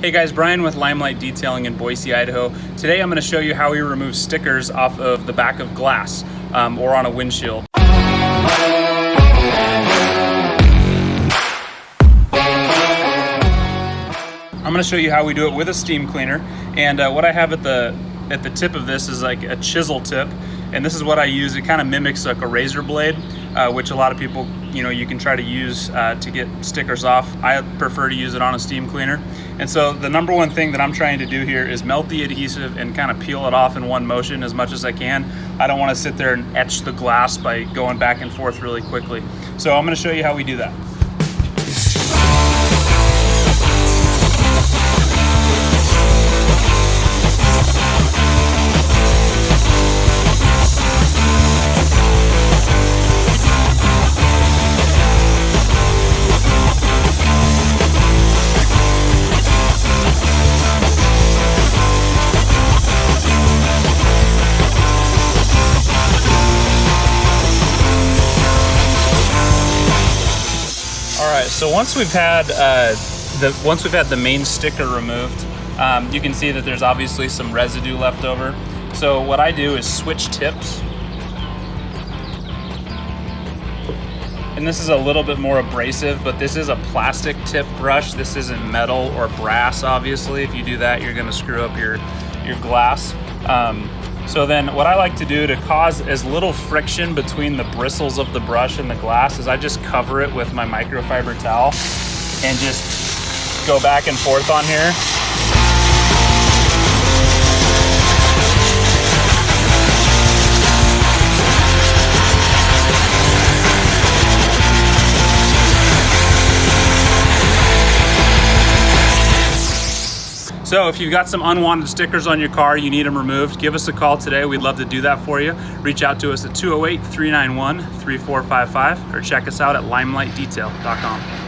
Hey guys, Brian with Limelight Detailing in Boise, Idaho. Today I'm going to show you how we remove stickers off of the back of glass or on a windshield. I'm going to show you how we do it with a steam cleaner, and what I have at the tip of this is like a chisel tip, and this is what I use. It kind of mimics like a razor blade, which a lot of people, you can try to use to get stickers off. I prefer to use it on a steam cleaner. And so the number one thing that I'm trying to do here is melt the adhesive and kind of peel it off in one motion as much as I can. I don't want to sit there and etch the glass by going back and forth really quickly. So I'm going to show you how we do that. So once we've had the main sticker removed, you can see that there's obviously some residue left over. So what I do is switch tips, and this is a little bit more abrasive, but this is a plastic tip brush. This isn't metal or brass. Obviously, if you do that, you're going to screw up your glass. So then what I like to do to cause as little friction between the bristles of the brush and the glass is I just cover it with my microfiber towel and just go back and forth on here. So if you've got some unwanted stickers on your car, you need them removed, give us a call today. We'd love to do that for you. Reach out to us at 208-391-3455 or check us out at limelightdetail.com.